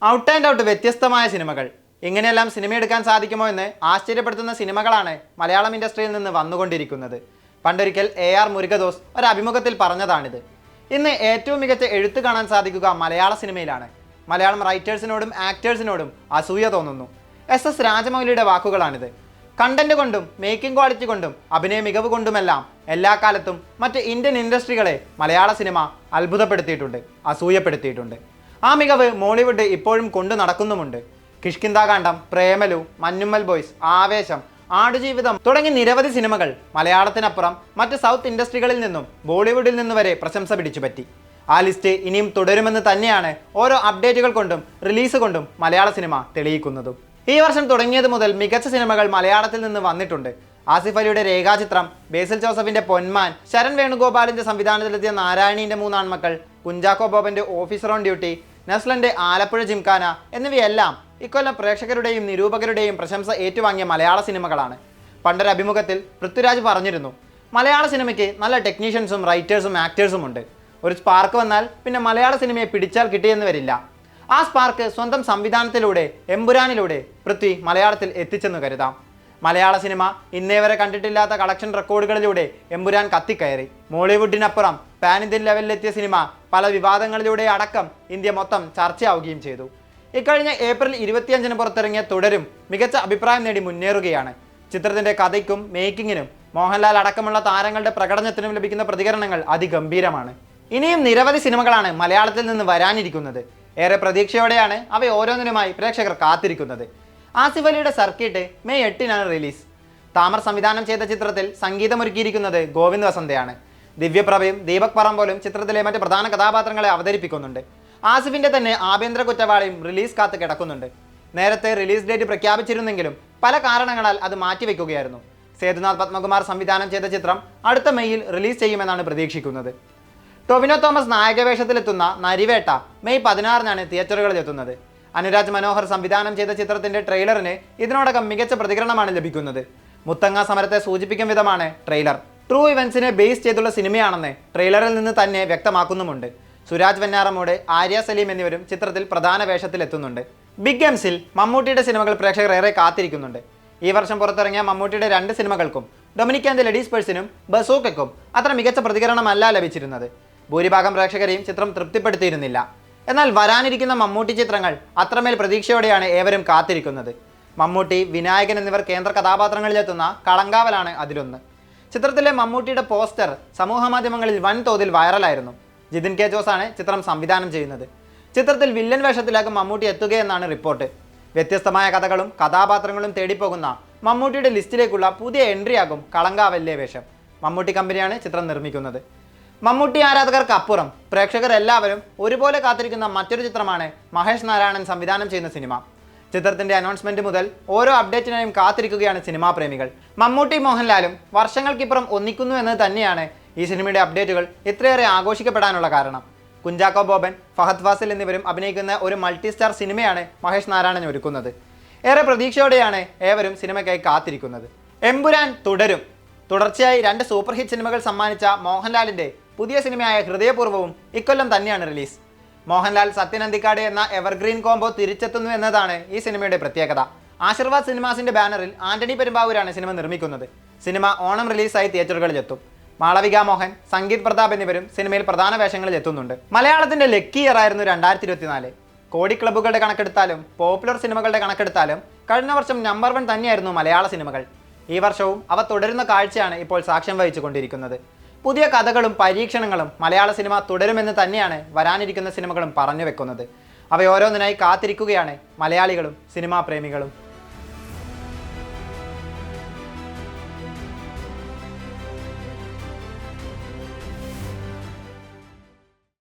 Out and out വ്യത്യസ്തമായ സിനിമകൾ. ഇങ്ങനെയെല്ലാം സിനിമയെടുക്കാൻ സാധിക്കുമോ എന്ന് ആശ്ചര്യപ്പെടുത്തുന്ന സിനിമകളാണ് മലയാളം ഇൻഡസ്ട്രിയിൽ നിന്ന് വന്നുകൊണ്ടിരിക്കുന്നത്. പണ്ടൊരിക്കൽ AR മുരുകദോസ് ഒരു അഭിമുഖത്തിൽ പറഞ്ഞതാണിത്. ഇന്ന് ഏറ്റവും മികച്ച എഴുത്ത് കാണാൻ സാധിക്കുക മലയാള സിനിമയിലാണ്. മലയാളം റൈറ്റേഴ്സിനോടും ആക്ടേഴ്സിനോടും അസൂയ തോന്നുന്നു. SS രാജമൗലിയുടെ വാക്കുകളാണിത്. കണ്ടന്റ് കൊണ്ടും മേക്കിംഗ് ക്വാളിറ്റി കൊണ്ടും അഭിനയ മികവ് കൊണ്ടുമെല്ലാം എല്ലാ കാലത്തും മറ്റ് ഇന്ത്യൻ ഇൻഡസ്ട്രികളെ മലയാള സിനിമ അത്ഭുതപ്പെടുത്തിയിട്ടുണ്ട്, അസൂയപ്പെടുത്തിയിട്ടുണ്ട്. ആ മികവ് മോളിവുഡ് ഇപ്പോഴും കൊണ്ടു നടക്കുന്നുമുണ്ട്. കിഷ്കിന്ധാകാന്ഡം, പ്രേമലു, മഞ്ഞുമ്മൽ ബോയ്സ്, ആവേശം, ആടുജീവിതം തുടങ്ങി നിരവധി സിനിമകൾ മലയാളത്തിനപ്പുറം മറ്റ് സൗത്ത് ഇൻഡസ്ട്രികളിൽ നിന്നും ബോളിവുഡിൽ നിന്ന് വരെ പ്രശംസ പിടിച്ചുപറ്റി. ആ ലിസ്റ്റ് ഇനിയും തുടരുമെന്ന് തന്നെയാണ് ഓരോ അപ്ഡേറ്റുകൾ കൊണ്ടും റിലീസ് കൊണ്ടും മലയാള സിനിമ തെളിയിക്കുന്നതും. ഈ വർഷം തുടങ്ങിയത് മുതൽ മികച്ച സിനിമകൾ മലയാളത്തിൽ നിന്ന് വന്നിട്ടുണ്ട്. ആസിഫ് അലിയുടെ രേഖാചിത്രം, ബേസിൽ ജോസഫിന്റെ പൊന്മാൻ, ശരൺ വേണുഗോപാലിന്റെ സംവിധാനത്തിലെത്തിയ നാരായണീന്റെ മൂന്നാൺമക്കൾ, കുഞ്ചാക്കോ ബോബന്റെ ഓഫീസർ ഓൺ ഡ്യൂട്ടി, നസ്ലന്റെ ആലപ്പുഴ ജിംഖാന എന്നിവയെല്ലാം ഇക്കൊല്ലം പ്രേക്ഷകരുടെയും നിരൂപകരുടെയും പ്രശംസ ഏറ്റുവാങ്ങിയ മലയാള സിനിമകളാണ്. പണ്ടൊരു അഭിമുഖത്തിൽ പൃഥ്വിരാജ് പറഞ്ഞിരുന്നു, മലയാള സിനിമയ്ക്ക് നല്ല ടെക്നീഷ്യൻസും റൈറ്റേഴ്സും ആക്ടേഴ്സും ഉണ്ട്. ഒരു സ്പാർക്ക് വന്നാൽ പിന്നെ മലയാള സിനിമയെ പിടിച്ചാൽ കിട്ടിയെന്ന് വരില്ല. ആ സ്പാർക്ക് സ്വന്തം സംവിധാനത്തിലൂടെ, എമ്പുരാനിലൂടെ പൃഥ്വി മലയാളത്തിൽ എത്തിച്ചെന്ന് കരുതാം. മലയാള സിനിമ ഇന്നേ വരെ കണ്ടിട്ടില്ലാത്ത കളക്ഷൻ റെക്കോർഡുകളിലൂടെ എമ്പുരാൻ കത്തിക്കയറി. മോളിവുഡിനപ്പുറം പാൻ ഇന്ത്യൻ ലെവലിലെത്തിയ സിനിമ പല വിവാദങ്ങളിലൂടെ അടക്കം ഇന്ത്യ മൊത്തം ചർച്ചയാവുകയും ചെയ്തു. ഇക്കഴിഞ്ഞ ഏപ്രിൽ 25-ന് പുറത്തിറങ്ങിയ തുടരും മികച്ച അഭിപ്രായം നേടി മുന്നേറുകയാണ്. ചിത്രത്തിന്റെ കഥയ്ക്കും മേക്കിങ്ങിനും മോഹൻലാൽ അടക്കമുള്ള താരങ്ങളുടെ പ്രകടനത്തിനും ലഭിക്കുന്ന പ്രതികരണങ്ങൾ അതിഗംഭീരമാണ്. ഇനിയും നിരവധി സിനിമകളാണ് മലയാളത്തിൽ നിന്ന് വരാനിരിക്കുന്നത്. ഏറെ പ്രതീക്ഷയോടെയാണ് അവ ഓരോന്നിനുമായി പ്രേക്ഷകർ കാത്തിരിക്കുന്നത്. ആസിഫ് അലിയുടെ സർക്കിട്ട് മെയ് 8-നാണ് റിലീസ്. താമർ സംവിധാനം ചെയ്ത ചിത്രത്തിൽ സംഗീതമൊരുക്കിയിരിക്കുന്നത് ഗോവിന്ദ് വസന്തയാണ്. ദിവ്യപ്രഭയും ദീപക് പറമ്പോലും ചിത്രത്തിലെ മറ്റ് പ്രധാന കഥാപാത്രങ്ങളെ അവതരിപ്പിക്കുന്നുണ്ട്. ആസിഫിന്റെ തന്നെ ആഭ്യന്തര കുറ്റവാളിയും റിലീസ് കാത്ത് കിടക്കുന്നുണ്ട്. നേരത്തെ റിലീസ് ഡേറ്റ് പ്രഖ്യാപിച്ചിരുന്നെങ്കിലും പല കാരണങ്ങളാൽ അത് മാറ്റിവെക്കുകയായിരുന്നു. സേതുനാഥ് പത്മകുമാർ സംവിധാനം ചെയ്ത ചിത്രം അടുത്ത മെയ്യിൽ റിലീസ് ചെയ്യുമെന്നാണ് പ്രതീക്ഷിക്കുന്നത്. ടൊവിനോ തോമസ് നായകവേഷത്തിലെത്തുന്ന നരിവേട്ട മെയ് 16-നാണ് തിയേറ്ററുകളിൽ എത്തുന്നത്. അനുരാജ് മനോഹർ സംവിധാനം ചെയ്ത ചിത്രത്തിന്റെ ട്രെയിലറിന് ഇതിനോടകം മികച്ച പ്രതികരണമാണ് ലഭിക്കുന്നത്. മുത്തങ്ങ സമരത്തെ സൂചിപ്പിക്കും വിധമാണ് ട്രെയിലർ. ട്രൂ ഇവന്റ്സിനെ ബേസ് ചെയ്തുള്ള സിനിമയാണെന്ന് ട്രെയിലറിൽ നിന്ന് തന്നെ വ്യക്തമാക്കുന്നുമുണ്ട്. സുരാജ് വെഞ്ഞാറമൂട്, ആര്യ സലീം എന്നിവരും ചിത്രത്തിൽ പ്രധാന വേഷത്തിലെത്തുന്നുണ്ട്. ബിഗ് ഗെയിംസിൽ മമ്മൂട്ടിയുടെ സിനിമകൾ പ്രേക്ഷകർ ഏറെ കാത്തിരിക്കുന്നുണ്ട്. ഈ വർഷം പുറത്തിറങ്ങിയ മമ്മൂട്ടിയുടെ 2 സിനിമകൾക്കും ഡൊമിനിക് ആൻഡ് ദി ലേഡീസ് പേഴ്സനും ബസൂക്കയ്ക്കും അത്ര മികച്ച പ്രതികരണമല്ല ലഭിച്ചിരുന്നത്. ഭൂരിഭാഗം പ്രേക്ഷകരെയും ചിത്രം തൃപ്തിപ്പെടുത്തിയിരുന്നില്ല. എന്നാൽ വരാനിരിക്കുന്ന മമ്മൂട്ടി ചിത്രങ്ങൾ അത്രമേൽ പ്രതീക്ഷയോടെയാണ് ഏവരും കാത്തിരിക്കുന്നത്. മമ്മൂട്ടി, വിനായകൻ എന്നിവർ കേന്ദ്ര കഥാപാത്രങ്ങളിലെത്തുന്ന കളങ്കാവലാണ് അതിലൊന്ന്. ചിത്രത്തിലെ മമ്മൂട്ടിയുടെ പോസ്റ്റർ സമൂഹ മാധ്യമങ്ങളിൽ വൻതോതിൽ വൈറലായിരുന്നു. ജിതിൻ കെ ജോസാണ് ചിത്രം സംവിധാനം ചെയ്യുന്നത്. ചിത്രത്തിൽ വില്ലൻ വേഷത്തിലാകും മമ്മൂട്ടി എത്തുകയെന്നാണ് റിപ്പോർട്ട്. വ്യത്യസ്തമായ കഥകളും കഥാപാത്രങ്ങളും തേടിപ്പോകുന്ന മമ്മൂട്ടിയുടെ ലിസ്റ്റിലേക്കുള്ള പുതിയ എൻട്രിയാകും കളങ്കാവലിലെ വേഷം. മമ്മൂട്ടി കമ്പനിയാണ് ചിത്രം നിർമ്മിക്കുന്നത്. മമ്മൂട്ടി ആരാധകർക്ക് അപ്പുറം പ്രേക്ഷകർ എല്ലാവരും ഒരുപോലെ കാത്തിരിക്കുന്ന മറ്റൊരു ചിത്രമാണ് മഹേഷ് നാരായണൻ സംവിധാനം ചെയ്യുന്ന സിനിമ. ചിത്രത്തിന്റെ അനൗൺസ്മെന്റ് മുതൽ ഓരോ അപ്ഡേറ്റിനായും കാത്തിരിക്കുകയാണ് സിനിമാ പ്രേമികൾ. മമ്മൂട്ടി മോഹൻലാലും വർഷങ്ങൾക്കിപ്പുറം ഒന്നിക്കുന്നു എന്നത് തന്നെയാണ് ഈ സിനിമയുടെ അപ്ഡേറ്റുകൾ ഇത്രയേറെ ആഘോഷിക്കപ്പെടാനുള്ള കാരണം. കുഞ്ചാക്കോ ബോബൻ, ഫഹദ് ഫാസിൽ എന്നിവരും അഭിനയിക്കുന്ന ഒരു മൾട്ടി സ്റ്റാർ സിനിമയാണ് മഹേഷ് നാരായണൻ ഒരുക്കുന്നത്. ഏറെ പ്രതീക്ഷയോടെയാണ് ഏവരും സിനിമയ്ക്കായി കാത്തിരിക്കുന്നത്. എമ്പുരാൻ തുടരും. തുടർച്ചയായി 2 സൂപ്പർ ഹിറ്റ് സിനിമകൾ സമ്മാനിച്ച മോഹൻലാലിന്റെ പുതിയ സിനിമയായ ഹൃദയപൂർവ്വവും ഇക്കൊല്ലം തന്നെയാണ് റിലീസ്. മോഹൻലാൽ, സത്യൻ അന്തിക്കാട് എന്ന എവർഗ്രീൻ കോംബോ തിരിച്ചെത്തുന്നു എന്നതാണ് ഈ സിനിമയുടെ പ്രത്യേകത. ആശീർവാദ് സിനിമാസിന്റെ ബാനറിൽ ആന്റണി പെരുമ്പാവൂരാണ് സിനിമ നിർമ്മിക്കുന്നത്. സിനിമ ഓണം റിലീസായി തിയേറ്ററുകളിലെത്തും. മാളവിക മോഹൻ, സംഗീത് പ്രതാപ് എന്നിവരും സിനിമയിൽ പ്രധാന വേഷങ്ങളിൽ എത്തുന്നുണ്ട്. മലയാളത്തിന്റെ ലക്കി ഇയർ ആയിരുന്നു 2024. കോടി ക്ലബ്ബുകളുടെ കണക്കെടുത്താലും പോപ്പുലർ സിനിമകളുടെ കണക്കെടുത്താലും കഴിഞ്ഞ വർഷം നമ്പർ 1 തന്നെയായിരുന്നു മലയാള സിനിമകൾ. ഈ വർഷവും അവ തുടരുന്ന കാഴ്ചയാണ് ഇപ്പോൾ സാക്ഷ്യം വഹിച്ചുകൊണ്ടിരിക്കുന്നത്. പുതിയ കഥകളും പരീക്ഷണങ്ങളും മലയാള സിനിമ തുടരുമെന്ന് തന്നെയാണ് വരാനിരിക്കുന്ന സിനിമകളും പറഞ്ഞു വെക്കുന്നത്. അവയോരോന്നിനായി കാത്തിരിക്കുകയാണ് മലയാളികളും സിനിമാ പ്രേമികളും.